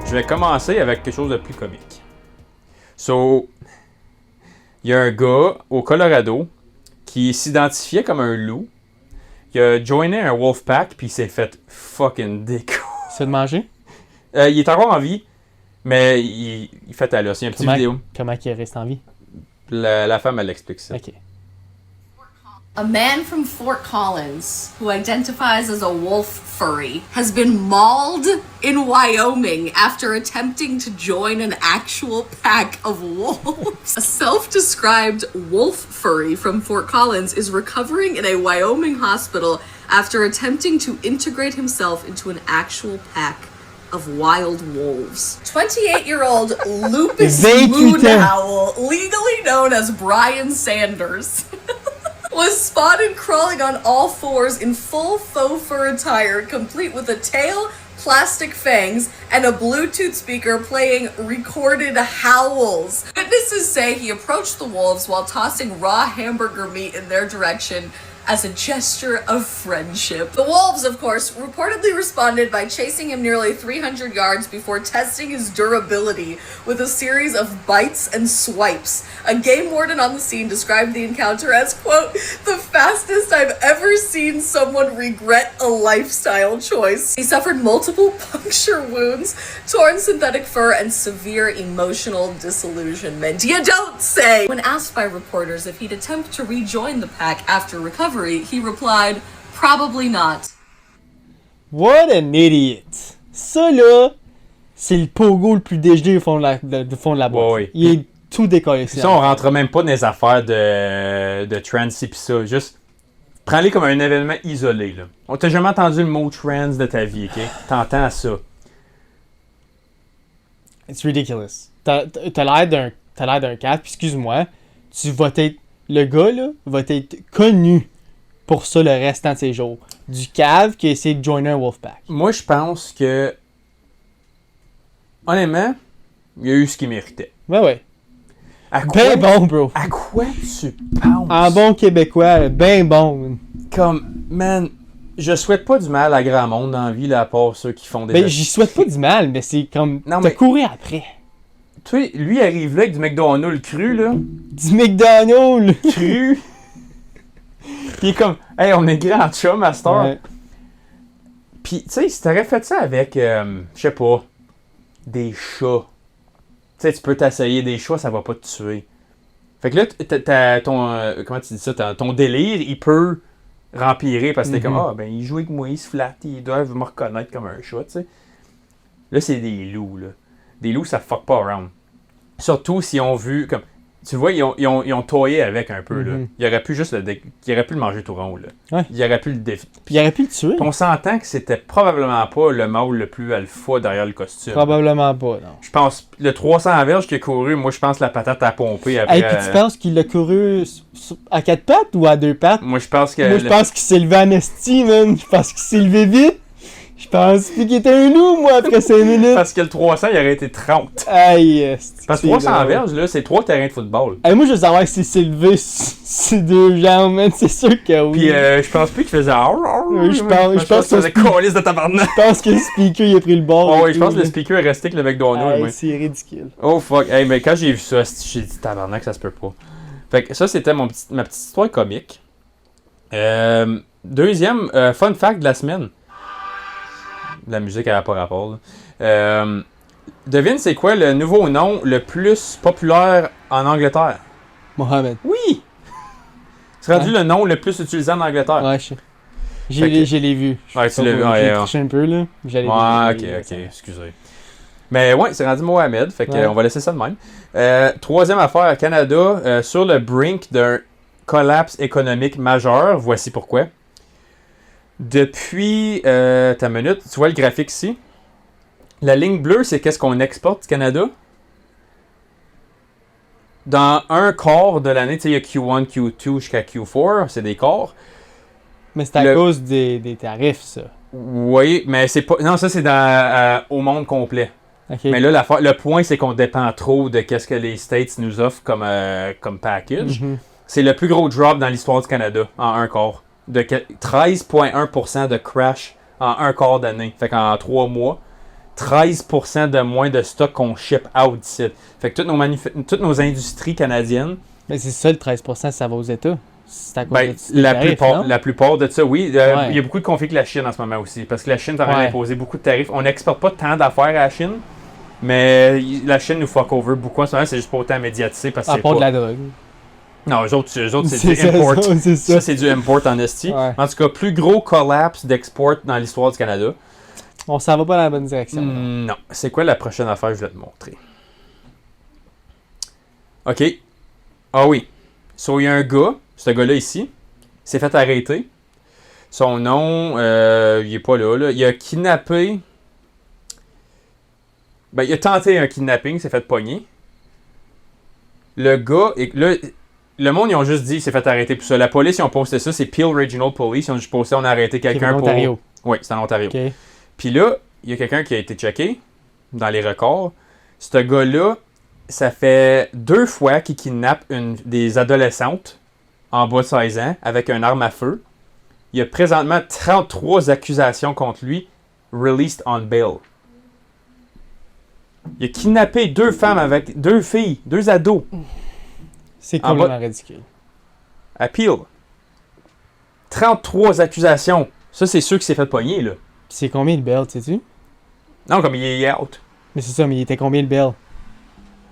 Je vais commencer avec quelque chose de plus comique. So, il y a un gars au Colorado qui s'identifiait comme un loup. Il a joiné un wolf pack puis il s'est fait fucking déco. C'est de manger? Il est encore en vie, mais il fait à l'os. Il y a une petite vidéo. Comment il reste en vie? La femme, elle explique ça. Ok. A man from Fort Collins, who identifies as a wolf furry, has been mauled in Wyoming after attempting to join an actual pack of wolves. A self-described wolf furry from Fort Collins is recovering in a Wyoming hospital after attempting to integrate himself into an actual pack of wild wolves. 28-year-old Lupus Moonhowl, legally known as Brian Sanders, was spotted crawling on all fours in full faux fur attire, complete with a tail, plastic fangs, and a Bluetooth speaker playing recorded howls. Witnesses say he approached the wolves while tossing raw hamburger meat in their direction as a gesture of friendship. The wolves, of course, reportedly responded by chasing him nearly 300 yards before testing his durability with a series of bites and swipes. A game warden on the scene described the encounter as, quote, the fastest I've ever seen someone regret a lifestyle choice. He suffered multiple puncture wounds, torn synthetic fur, and severe emotional disillusionment. You don't say! When asked by reporters if he'd attempt to rejoin the pack after recovery, he replied, probably not. What an idiot! Ça là, c'est le pogo le plus dégelé du fond de la boîte. Oui. Il est tout décollé. Ça, on rentre même pas dans les affaires de trans et pis ça. Juste, prends-les comme un événement isolé. Là. On t'a jamais entendu le mot trans de ta vie, ok? T'entends ça. It's ridiculous. T'as l'air d'un cat, puis excuse-moi, tu vas être... Le gars, là, va être connu pour ça le restant de ses jours. Du cave qui a essayé de joiner un Wolfpack. Moi, je pense que... Honnêtement, il a eu ce qu'il méritait. Ouais. À quoi, Ben bon, bro. À quoi tu penses? En bon québécois, ben bon. Comme, man, je souhaite pas du mal à grand monde dans la vie, là, à part ceux qui font des... Ben, j'y souhaite pas du mal, mais c'est comme... Non, t'as mais- couru après. Tu sais, lui arrive là avec du McDonald's cru, là. Du McDonald's! Cru. Pis il est comme, hey, on est grand chum à cette heure. Ouais. Pis, tu sais, si t'aurais fait ça avec, je sais pas, des chats. Tu sais, tu peux t'essayer des chats, ça va pas te tuer. Fait que là, t'as ton, comment tu dis ça, ton délire, il peut rempirer parce que t'es comme, ah, ben, il joue avec moi, il se flatte, ils doivent me reconnaître comme un chat, tu sais. Là, c'est des loups, là. Des loups, ça fuck pas around. Surtout s'ils ont vu, comme, tu vois, ils ont toyé avec un peu, là. Il aurait pu juste il aurait pu le manger tout rond, là. Ouais. Il aurait pu le défier. Puis il aurait pu le tuer. On s'entend que c'était probablement pas le mâle le plus alpha derrière le costume. Probablement pas, non. Je pense, le 300 verges qui a couru, moi je pense que la patate a pompé après. Hey, puis tu penses qu'il a couru à 4 pattes ou à 2 pattes? Moi je pense que... Moi, je pense qu'il s'est levé en esti, man. Je pense qu'il s'est levé vite. Je pense plus qu'il était un loup, moi, après 5 minutes. Parce que le 300, il aurait été 30. Aïe, esti. Parce que 300 verges, là, c'est 3 terrains de football. Hey, moi, je veux savoir s'il s'est levé sur ses 2 jambes, man. C'est sûr que oui. Puis je pense plus qu'il faisait... Oui, je pense qu'il faisait calice de tabarnak. Je pense que le speaker, il a pris le bord. Oh oui, je pense que le speaker est resté avec le McDonald's, moi. C'est ridicule. Oh fuck, hey, mais quand j'ai vu ça, j'ai dit tabarnak, ça se peut pas. Fait que ça, c'était ma petite histoire comique. Deuxième, fun fact de la semaine. La musique, elle n'a pas rapport. Devine, c'est quoi le nouveau nom le plus populaire en Angleterre? Mohamed. Oui! C'est rendu le nom le plus utilisé en Angleterre. Ouais, je sais. Fait que- Je l'ai vu. Ouais, tu l'as vu, ouais, J'ai ouais. triché un peu, là. J'allais Ouais, ok, excusez. Mais ouais, c'est rendu Mohamed, fait que, Ouais. on va laisser ça de même. Troisième affaire, Canada, sur le brink d'un collapse économique majeur, voici pourquoi. Depuis, ta minute, tu vois le graphique ici? La ligne bleue, c'est qu'est-ce qu'on exporte du Canada? Dans un quart de l'année, tu sais, il y a Q1, Q2 jusqu'à Q4, c'est des quarts. Mais c'est à cause des tarifs, ça. Oui, mais c'est pas... Non, ça, c'est au monde complet. Ok. Mais là, le point, c'est qu'on dépend trop de qu'est-ce que les States nous offrent comme package. Mhm. C'est le plus gros drop dans l'histoire du Canada en un quart. De 13,1% de crash en un quart d'année. Fait qu'en 3 mois, 13% de moins de stock qu'on ship out d'ici. Fait que toutes nos industries canadiennes. Mais c'est ça, le 13%, ça va aux États. C'est à cause Ben, de la plupart de ça, oui. Ouais. Il y a beaucoup de conflits avec la Chine en ce moment aussi. Parce que la Chine est en train Ouais. d'imposer beaucoup de tarifs. On n'exporte pas tant d'affaires à la Chine. Mais la Chine nous fuck over beaucoup en ce moment. C'est juste pas autant médiatisé. Parce que À c'est part pas... de la drogue. Non, eux autres c'est C'est du ça, import. c'est ça. Ça, c'est du import en esti. Ouais. En tout cas, plus gros collapse d'export dans l'histoire du Canada. On s'en va pas dans la bonne direction. Non. C'est quoi la prochaine affaire que je vais te montrer? OK. Ah oui. So, il y a un gars, ce gars-là ici, s'est fait arrêter. Son nom, il est pas là. Il a kidnappé... Ben, il a tenté un kidnapping, s'est fait pogner. Le gars... Là, le monde, ils ont juste dit, il s'est fait arrêter pour ça. La police, ils ont posté ça, c'est Peel Regional Police. Ils ont juste posté, on a arrêté quelqu'un pour... Ontario. Oui, c'est en Ontario. OK. Puis là, il y a quelqu'un qui a été checké dans les records. Ce gars-là, ça fait 2 fois qu'il kidnappe des adolescentes en bas de 16 ans avec une arme à feu. Il y a présentement 33 accusations contre lui, released on bail. Il a kidnappé 2 femmes avec 2 filles, 2 ados, C'est En complètement ridicule. à Peel. 33 accusations. Ça, c'est sûr qu'il s'est fait pogner, là. Puis c'est combien le bail, sais-tu? Non, comme il est out. Mais c'est ça, mais il était combien le bail?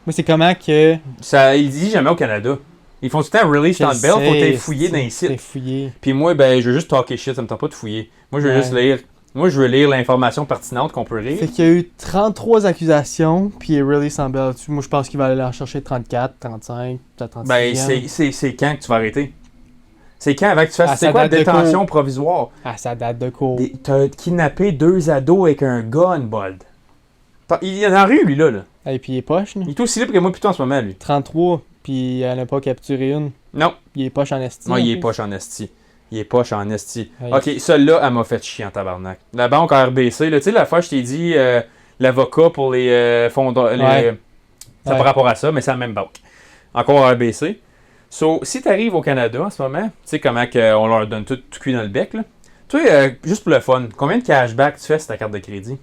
Moi, c'est comment que... Ça, il dit jamais au Canada. Ils font tout le temps release Je on bail, faut sais, t'être fouillé c'est- dans les sites. t'es fouillé. Puis moi, ben, je veux juste talker shit, ça me tente pas de fouiller. Moi, je veux Ouais. juste lire. Moi, je veux lire l'information pertinente qu'on peut lire. Fait qu'il y a eu 33 accusations, puis il est release en bail. Moi, je pense qu'il va aller en chercher 34, 35, peut-être 36. Ben, c'est quand que tu vas arrêter? C'est quand avant que tu fasses. À C'est sa quoi, date de détention cours. provisoire? Ah, ça date de cours. T'as kidnappé 2 ados avec un gun, bud. Il est dans la rue, lui, là. Et puis il est poche, là. Il est aussi libre que moi, plutôt, en ce moment, lui. 33, puis il en a pas capturé une. Non. Il est poche en esti. Non, en il est plus. poche en esti. Il est poche en esti. Ouais. Ok, celle-là, elle m'a fait chier en tabarnak. La banque RBC, là, tu sais, la fois, je t'ai dit, l'avocat pour les fonds. Ouais. Ça par rapport à ça, mais c'est la même banque. Encore RBC. So, si tu arrives au Canada en ce moment, tu sais comment on leur donne tout cuit dans le bec, là. Toi, juste pour le fun, combien de cashback tu fais sur ta carte de crédit?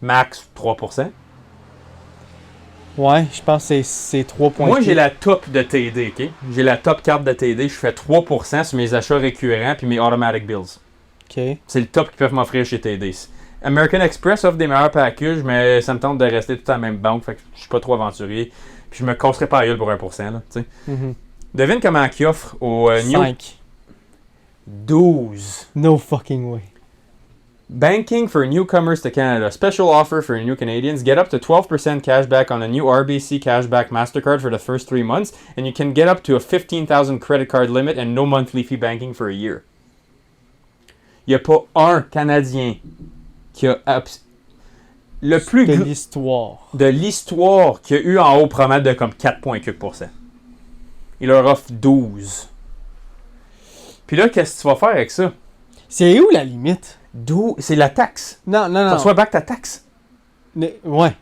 Max 3%. Ouais, je pense que c'est 3 points. Moi, j'ai la top de TD, OK? J'ai la top carte de TD. Je fais 3% sur mes achats récurrents puis mes automatic bills. OK. C'est le top qu'ils peuvent m'offrir chez TD. American Express offre des meilleurs packages, mais ça me tente de rester tout à la même banque. Fait que je suis pas trop aventurier. Puis je me casserai pas la gueule pour 1%, là, tu sais. Mhm. Devine comment ils offrent au New 5. 12. No fucking way. Banking for newcomers to Canada. Special offer for new Canadians. Get up to 12% cashback on a new RBC Cashback MasterCard for the first 3 months, and you can get up to a 15,000 credit card limit and no monthly fee banking for a year. Il n'y a pas un Canadien qui a le plus De gros l'histoire. de l'histoire qui a eu en haut promet de comme 4,4%. Il leur offre 12. Puis là, qu'est-ce que tu vas faire avec ça? C'est où la limite? C'est la taxe. Non, non, Tu non. reçois back ta taxe. Ouais.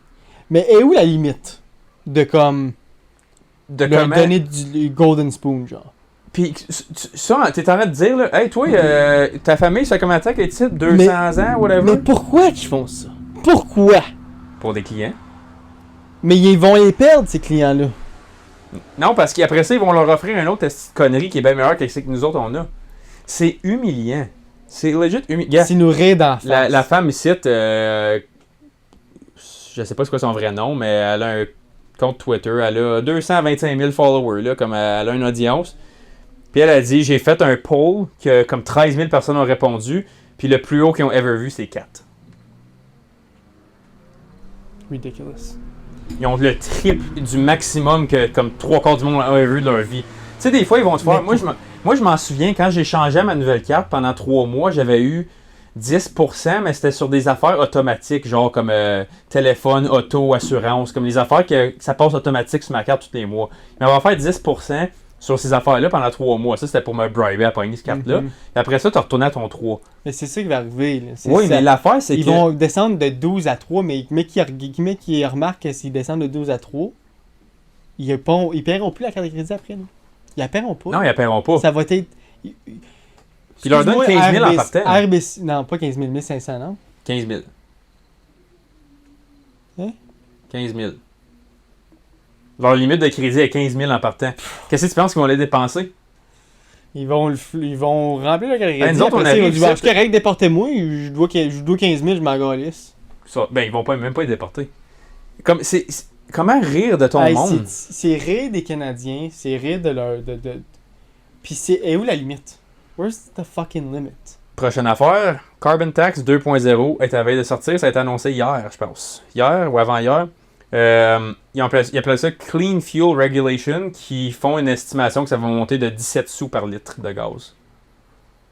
Mais est où la limite? De comme... De leur comment? donner du golden spoon, genre. Puis ça, t'es en train de dire, là, hey, toi, ta famille, ça fait combien de temps qu'elle est ici? 200 ans, whatever? Mais pourquoi qu'ils font ça? Pourquoi? Pour des clients. Mais ils vont les perdre, ces clients-là. Non, parce qu'après ça, ils vont leur offrir une autre petite connerie qui est bien meilleure que ce que nous autres, on a. C'est humiliant. C'est legit humiliant. C'est nous rire d'en face. La femme ici, je sais pas c'est quoi son vrai nom, mais elle a un compte Twitter. Elle a 225 000 followers, là, comme elle a une audience. Puis elle a dit, j'ai fait un poll que comme 13 000 personnes ont répondu, puis le plus haut qu'ils ont ever vu, c'est 4. Ridiculous. Ils ont le triple du maximum que comme 3/4 du monde a ever vu de leur vie. Tu sais, des fois, ils vont te faire... Mais Moi, je m'en souviens, quand j'ai changé ma nouvelle carte, pendant 3 mois, j'avais eu 10%, mais c'était sur des affaires automatiques, genre comme téléphone, auto, assurance, comme les affaires que ça passe automatique sur ma carte tous les mois. Mais on va faire 10% sur ces affaires-là pendant 3 mois. Ça, c'était pour me briber à pogner cette carte-là. Mhm. Et après ça, tu retournes à ton 3. Mais c'est ça qui va arriver. Là. C'est Oui, ça. mais l'affaire, c'est Ils que... vont descendre de 12 à 3, mais qui remarque que s'ils descendent de 12 à 3, ils paieront plus la carte de crédit après. Là. Ils la paieront pas. Non, ils la paieront pas. Ça va être... Puis leur donne 15 000 en partant. RBC... Non, pas 15 000, 1500, non? 15 000. Hein? 15 000. Leur limite de crédit est 15 000 en partant. Qu'est-ce que tu penses qu'ils vont les dépenser? Ils vont remplir le crédit. Nous autres, on Après ça, ils vont arrive dire, ici, je suis correct, déportez-moi, je dois 15 000, je m'en galisse. Ça, ben, ils vont même pas être déportés. Comment rire de ton Hey, monde? c'est rire des Canadiens, c'est rire de leur... Puis c'est où la limite? Where's the fucking limit? Prochaine affaire, Carbon Tax 2.0 est à veille de sortir. Ça a été annoncé hier, je pense. Hier ou avant-hier. Ils appellent ça Clean Fuel Regulation, qui font une estimation que ça va monter de 17 sous par litre de gaz.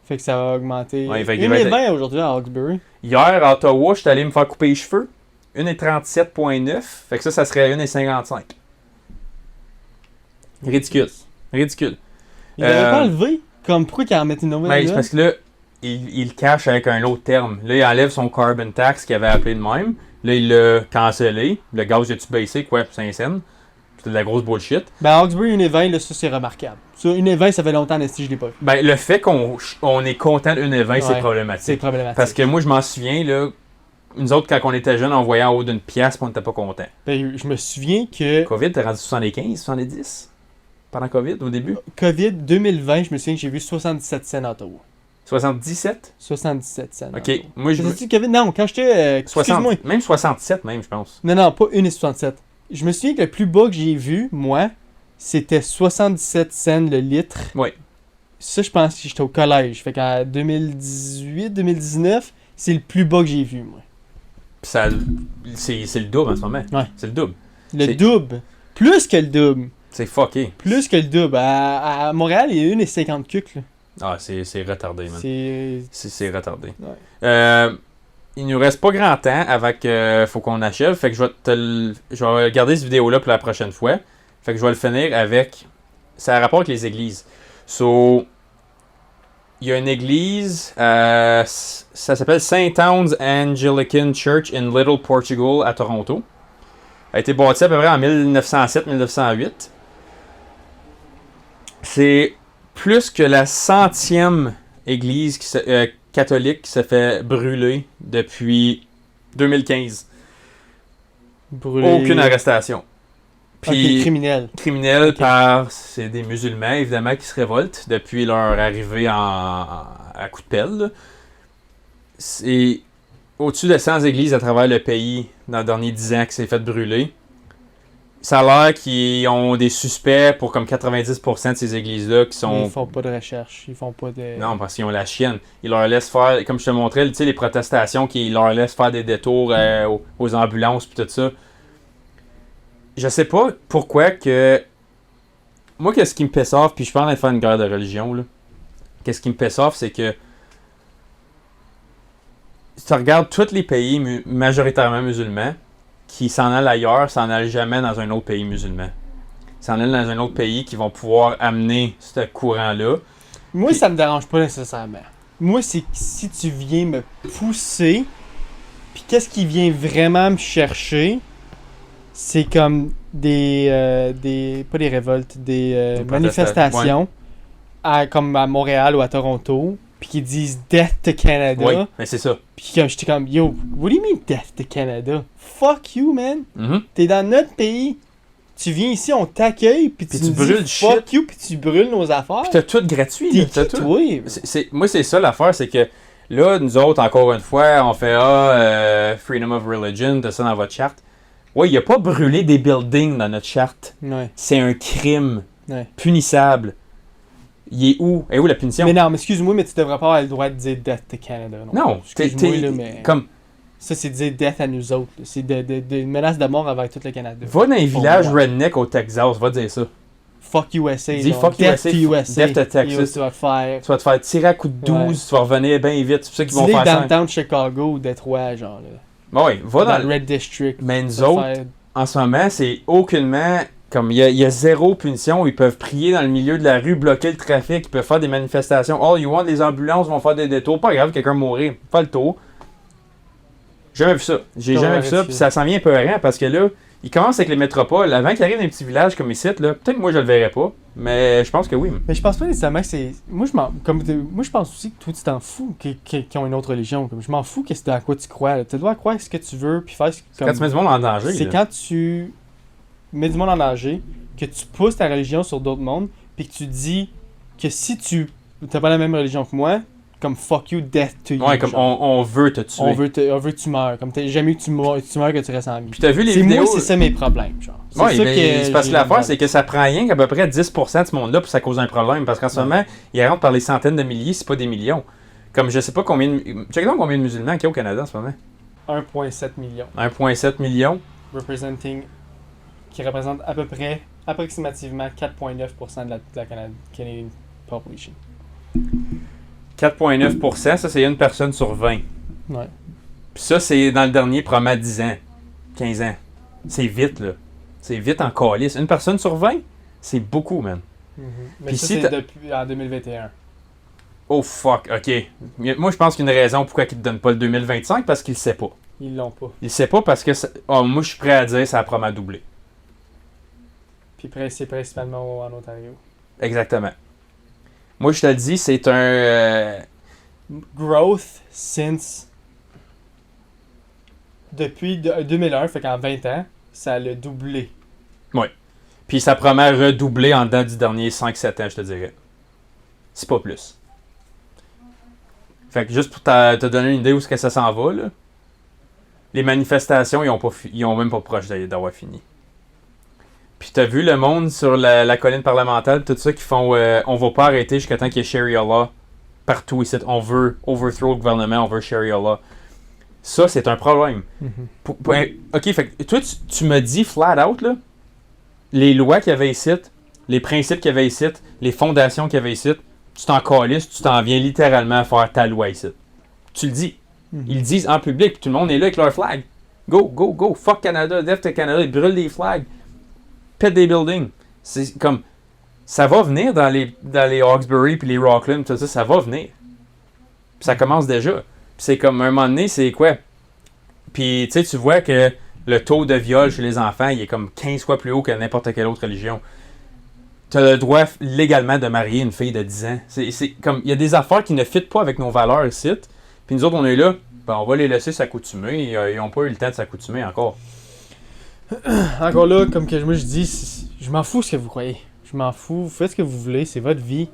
Fait que ça va augmenter. Ouais, fait que 1,20 aujourd'hui à Hawkesbury. Hier, à Ottawa, j'étais allé me faire couper les cheveux. 1,37.9. Fait que ça serait 1,55. Ridicule. Ridicule. Ils n'avaient pas enlevé. Comme pourquoi qu'ils en mettent une nouvelle Ben, c'est là? parce que là, il le cache avec un autre terme. Là, il enlève son carbon tax qu'il avait appelé de même. Là, il l'a cancellé. Le gaz, il a-tu baissé? Quoi? 5 cents? C'était de la grosse bullshit. Ben, Hawkesbury 1,20, là, ça c'est remarquable. Ça, 1,20, ça fait longtemps, si je l'ai pas vu. Ben, le fait qu'on est content de 1,20, c'est Ouais, problématique. C'est problématique. Parce que moi, je m'en souviens, là, nous autres, quand on était jeunes, on voyait en haut d'une pièce et on n'était pas contents. Ben, je me souviens que COVID, t'es rendu 75, 70? Pendant COVID, au début? COVID 2020, je me souviens que j'ai vu 77 cents à Ottawa. 77? 77 cents. Ok, moi, je... C'était-tu COVID? Non, quand j'étais... excuse-moi. Même 67, même, je pense. Non, pas 1,67. Je me souviens que le plus bas que j'ai vu, moi, c'était 77 cents le litre. Oui. Ça, je pense que j'étais au collège. Fait qu'en 2018-2019, c'est le plus bas que j'ai vu, moi. Ça, c'est le double en ce moment. Ouais. C'est le double. Le C'est- double. Plus que le double. C'est fucké. Plus que le double. À Montréal, il y a 1,50 cucs, là. Ah, c'est retardé, man. C'est... C'est retardé. Ouais. Il nous reste pas grand temps avant que faut qu'on achève. Fait que je vais garder cette vidéo-là pour la prochaine fois. Fait que je vais le finir avec... Ça a rapport avec les églises. So, il y a une église, ça s'appelle St. Anne's Anglican Church in Little Portugal à Toronto. Elle a été bâtie à peu près en 1907-1908. C'est plus que la 100e église catholique qui s'est fait brûler depuis 2015. Brûlé. Aucune arrestation. Puis, criminel. criminels Ok. c'est des musulmans, évidemment, qui se révoltent depuis leur arrivée à coup de pelle. Là. C'est au-dessus de 100 églises à travers le pays dans les derniers 10 ans qui s'est fait brûler. Ça a l'air qu'ils ont des suspects pour comme 90% de ces églises-là qui sont... Ils font pas de recherche. Ils font pas de... Non, parce qu'ils ont la chienne. Ils leur laissent faire, comme je te montrais, tu sais, les protestations, qu'ils leur laissent faire des détours aux ambulances puis tout ça. Je sais pas pourquoi que... Moi, qu'est-ce qui me pisse off, puis je parle de faire une guerre de religion, là. Qu'est-ce qui me pisse off, c'est que... Si tu regardes tous les pays majoritairement musulmans, qui s'en allent ailleurs, s'en allent jamais dans un autre pays musulman. S'en allent dans un autre pays qui vont pouvoir amener ce courant-là. Moi, Puis- ça me dérange pas nécessairement. Moi, c'est que si tu viens me pousser, puis qu'est-ce qui vient vraiment me chercher, c'est comme des pas des révoltes, des manifestations, comme à Montréal ou à Toronto, puis qui disent Death to Canada. Oui, mais c'est ça. Puis comme j'étais comme, yo, what do you mean Death to Canada? Fuck you, man. Mhm. T'es dans notre pays. Tu viens ici, on t'accueille, puis tu tu nous brûles dis du fuck shit. you, puis tu brûles nos affaires. Puis t'as tout gratuit. T'es là, t'as qui, tout. toi? Moi, c'est ça l'affaire, c'est que là, nous autres, encore une fois, on fait Freedom of Religion, t'as ça dans votre charte. Ouais, il a pas brûlé des buildings dans notre charte. Ouais, C'est un crime ouais. punissable. Il est où? Et où la punition? Mais non, mais excuse-moi, mais tu devrais pas avoir le droit de dire Death to Canada. Non, Excuse-moi, là, mais... comme, Ça, c'est dire Death à nous autres. là. C'est une menace de mort avec tout le Canada. va dans un village moi. redneck au Texas, va dire ça. Fuck USA. Dis genre. fuck Death USA, to USA. Death to Texas. Yo, tu vas te faire... Tu vas te faire tirer à coups de 12, Ouais. tu vas revenir bien vite. C'est pour ça qu'ils vont Dis-les faire ça. downtown Chicago ou Detroit, genre. Là. Bon, ouais, va Dans dans le Red District. Mais Tu nous vas te autres, faire- en ce moment, c'est aucunement... Comme il y a zéro punition, ils peuvent prier dans le milieu de la rue, bloquer le trafic, ils peuvent faire des manifestations. Oh, you want, les ambulances vont faire des détours. Pas grave, quelqu'un mourir. Pas le tour. J'ai jamais vu ça. J'ai Pas jamais vrai, vu ça. tu- Puis ça s'en vient peurant parce que là, il commence avec les métropoles. Avant qu'il arrive dans les petits villages comme ici, là, peut-être que moi je le verrais pas, mais je pense que oui. Mais je pense pas nécessairement que c'est. Moi, je pense aussi que toi, tu t'en fous qu'ils ont une autre religion. Comme, je m'en fous que c'est à quoi tu crois. Tu dois croire ce que tu veux, puis faire ce que. Quand tu mets du monde en danger. C'est là. quand tu mets du monde en danger, que tu pousses ta religion sur d'autres mondes, puis que tu dis que si tu t'as pas la même religion que moi, comme fuck you, death to you. Ouais, comme on veut te tuer. On veut que tu meurs. Comme t'as jamais que tu meurs que tu restes en vie. Puis t'as vu les C'est vidéos. moi, c'est ça mes problèmes. Genre. C'est Ouais, ça mais c'est parce que j'ai l'affaire, mal. c'est que ça prend rien qu'à peu près 10% de ce monde-là pour ça cause un problème. Parce qu'en ce moment, ils rentrent par les centaines de milliers, c'est pas des millions. Comme je sais pas combien de. Check donc combien de musulmans qu'il y a au Canada en ce moment. 1,7 million. 1,7 million. Qui représente à peu près, approximativement 4,9% de la Canadian population. 4,9%, ça c'est une personne sur 20. Ouais. Puis ça, c'est dans le dernier probablement 10 ans, 15 ans. C'est vite, là. C'est vite en calice. Une personne sur 20, c'est beaucoup, man. Mais Puis ça, si c'est t'as- depuis en 2021. Oh fuck, ok. Moi, je pense qu'il y a une raison pourquoi il te donne pas le 2025, parce qu'il le sait pas. Ils l'ont pas. Il le sait pas parce que... moi, je suis prêt à dire ça a probablement doublé. Puis c'est principalement en Ontario. Exactement. Moi, je te le dis, c'est un... Growth since depuis 2001, fait qu'en 20 ans, ça l'a doublé. Puis ça promet redoubler en dedans du dernier 5-7 ans, je te dirais. C'est pas plus. Fait que juste pour te donner une idée où est-ce que ça s'en va, là, les manifestations, ils ont même pas proche d'avoir fini. Puis t'as vu le monde sur la colline parlementaire, tout ça, qui font on va pas arrêter jusqu'à temps qu'il y ait Sharia law partout ici. On veut overthrow le gouvernement, on veut Sharia law. Ça, c'est un problème. Ok, fait que toi, tu me dis flat out, là, les lois qu'il y avait ici, les principes qu'il y avait ici, les fondations qu'il y avait ici, tu t'en calisses, tu t'en viens littéralement à faire ta loi ici. Tu le dis. Ils le disent en public, tout le monde est là avec leur flag. Go, go, go, fuck Canada, death to Canada, ils brûlent des flags, pètent des buildings. C'est comme, ça va venir dans les Hawkesbury puis les Rockland, tout ça, ça va venir. Puis ça commence déjà. Puis c'est comme, un moment donné, c'est quoi? Puis tu sais, tu vois que le taux de viol chez les enfants, il est comme 15 fois plus haut que n'importe quelle autre religion. Tu as le droit légalement de marier une fille de 10 ans. C'est comme, il y a des affaires qui ne fitent pas avec nos valeurs ici. Puis nous autres, on est là, ben on va les laisser s'accoutumer. Ils n'ont pas eu le temps de s'accoutumer encore. Encore là, comme que moi je dis, je m'en fous ce que vous croyez. Je m'en fous, faites ce que vous voulez, c'est votre vie.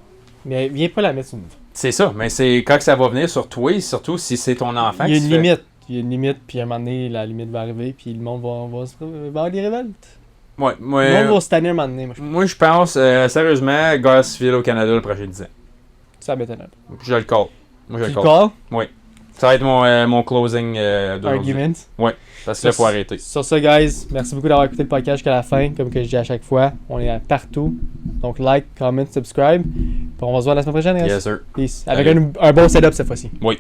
Mais viens pas la mettre sur nous. C'est ça, mais c'est quand que ça va venir sur toi, surtout si c'est ton enfant. Il y a qui une se fait- limite. Il y a une limite, puis à un moment donné, la limite va arriver, puis le monde va avoir des révoltes. Ouais, Le monde va se tanner à un moment donné, moi je pense, sérieusement, guerre civile au Canada le prochain 10 ans. ça m'étonne. Je le call. Moi je Tu le le call. calls? Ça va être mon closing d'aujourd'hui. Argument. Parce que là, faut arrêter. Sur ça, guys, merci beaucoup d'avoir écouté le podcast jusqu'à la fin. Comme que je dis à chaque fois, on est partout. Donc, like, comment, subscribe. Puis on va se voir la semaine prochaine, guys. Yes, sir. Peace. Avec Salut. un bon setup cette fois-ci. Oui.